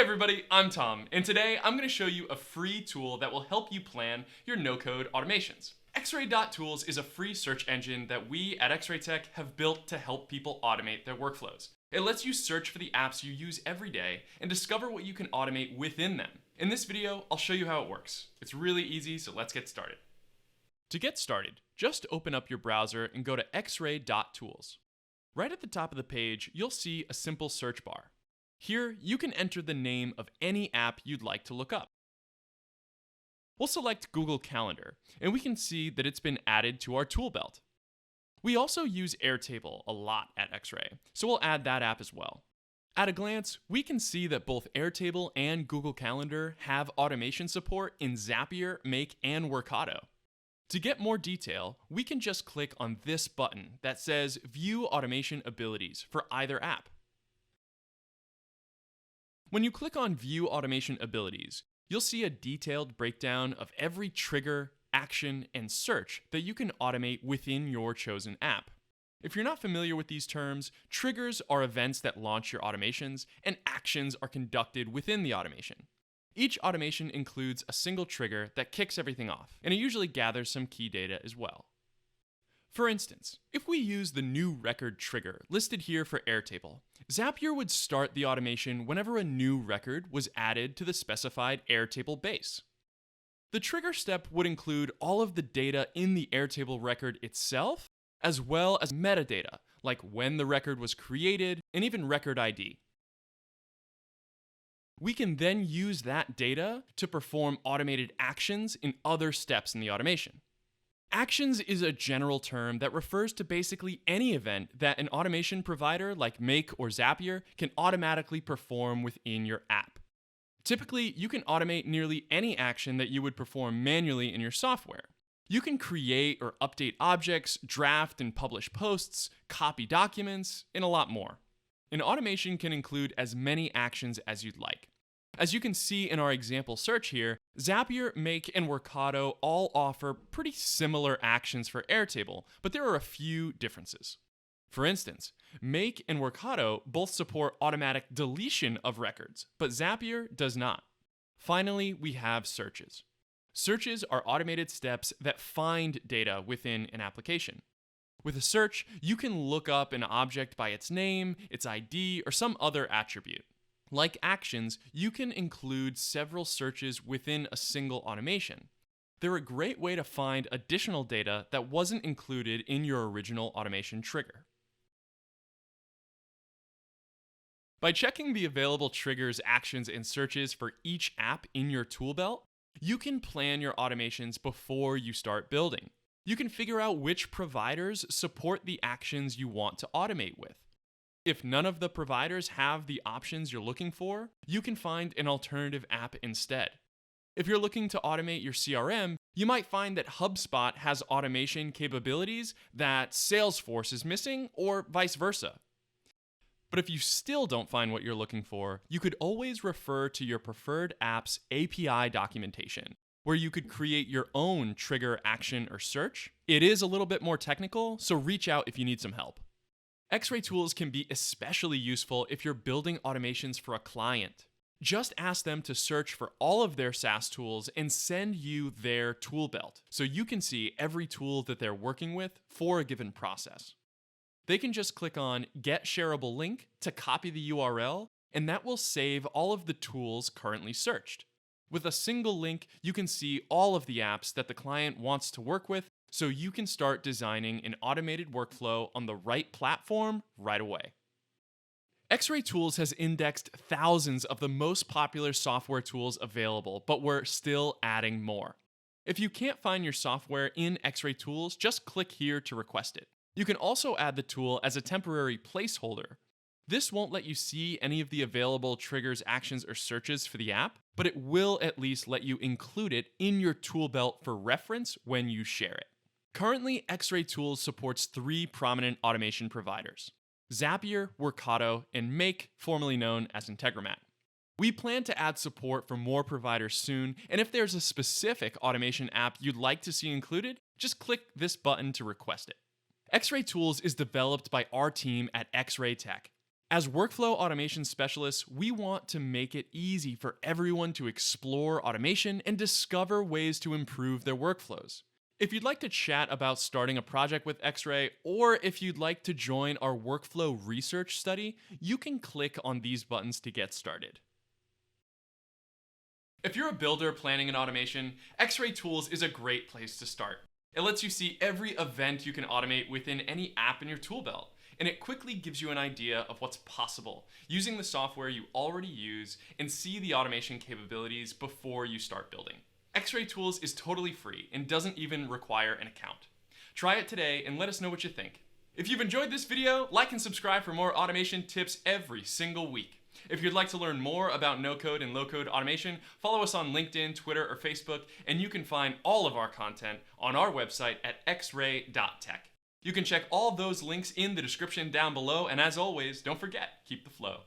everybody, I'm Tom, and today I'm going to show you a free tool that will help you plan your no-code automations. XRay.Tools is a free search engine that we at XRay.Tech have built to help people automate their workflows. It lets you search for the apps you use every day and discover what you can automate within them. In this video, I'll show you how it works. It's really easy, so let's get started. To get started, just open up your browser and go to XRay.Tools. Right at the top of the page, you'll see a simple search bar. Here, you can enter the name of any app you'd like to look up. We'll select Google Calendar, and we can see that it's been added to our toolbelt. We also use Airtable a lot at XRay, so we'll add that app as well. At a glance, we can see that both Airtable and Google Calendar have automation support in Zapier, Make, and Workato. To get more detail, we can just click on this button that says View Automation Abilities for either app. When you click on View Automation Abilities, you'll see a detailed breakdown of every trigger, action, and search that you can automate within your chosen app. If you're not familiar with these terms, triggers are events that launch your automations, and actions are conducted within the automation. Each automation includes a single trigger that kicks everything off, and it usually gathers some key data as well. For instance, if we use the new record trigger listed here for Airtable, Zapier would start the automation whenever a new record was added to the specified Airtable base. The trigger step would include all of the data in the Airtable record itself, as well as metadata, like when the record was created and even record ID. We can then use that data to perform automated actions in other steps in the automation. Actions is a general term that refers to basically any event that an automation provider like Make or Zapier can automatically perform within your app. Typically, you can automate nearly any action that you would perform manually in your software. You can create or update objects, draft and publish posts, copy documents, and a lot more. An automation can include as many actions as you'd like. As you can see in our example search here, Zapier, Make, and Workato all offer pretty similar actions for Airtable, but there are a few differences. For instance, Make and Workato both support automatic deletion of records, but Zapier does not. Finally, we have searches. Searches are automated steps that find data within an application. With a search, you can look up an object by its name, its ID, or some other attribute. Like actions, you can include several searches within a single automation. They're a great way to find additional data that wasn't included in your original automation trigger. By checking the available triggers, actions, and searches for each app in your toolbelt, you can plan your automations before you start building. You can figure out which providers support the actions you want to automate with. If none of the providers have the options you're looking for, you can find an alternative app instead. If you're looking to automate your CRM, you might find that HubSpot has automation capabilities that Salesforce is missing, or vice versa. But if you still don't find what you're looking for, you could always refer to your preferred app's API documentation, where you could create your own trigger, action, or search. It is a little bit more technical, so reach out if you need some help. XRay.Tools can be especially useful if you're building automations for a client. Just ask them to search for all of their SaaS tools and send you their toolbelt so you can see every tool that they're working with for a given process. They can just click on Get Shareable Link to copy the URL, and that will save all of the tools currently searched. With a single link, you can see all of the apps that the client wants to work with, so you can start designing an automated workflow on the right platform right away. XRay.Tools has indexed thousands of the most popular software tools available, but we're still adding more. If you can't find your software in XRay.Tools, just click here to request it. You can also add the tool as a temporary placeholder. This won't let you see any of the available triggers, actions, or searches for the app, but it will at least let you include it in your toolbelt for reference when you share it. Currently, XRay.Tools supports 3 prominent automation providers: Zapier, Workato, and Make, formerly known as Integromat. We plan to add support for more providers soon, and if there's a specific automation app you'd like to see included, just click this button to request it. XRay.Tools is developed by our team at XRay.Tech. As workflow automation specialists, we want to make it easy for everyone to explore automation and discover ways to improve their workflows. If you'd like to chat about starting a project with X-Ray, or if you'd like to join our workflow research study, you can click on these buttons to get started. If you're a builder planning an automation, XRay.Tools is a great place to start. It lets you see every event you can automate within any app in your tool belt, and it quickly gives you an idea of what's possible using the software you already use and see the automation capabilities before you start building. XRay.Tools is totally free and doesn't even require an account. Try it today and let us know what you think. If you've enjoyed this video, like and subscribe for more automation tips every single week. If you'd like to learn more about no-code and low-code automation, follow us on LinkedIn, Twitter, or Facebook, and you can find all of our content on our website at XRay.Tech. You can check all those links in the description down below, and as always, don't forget, keep the flow.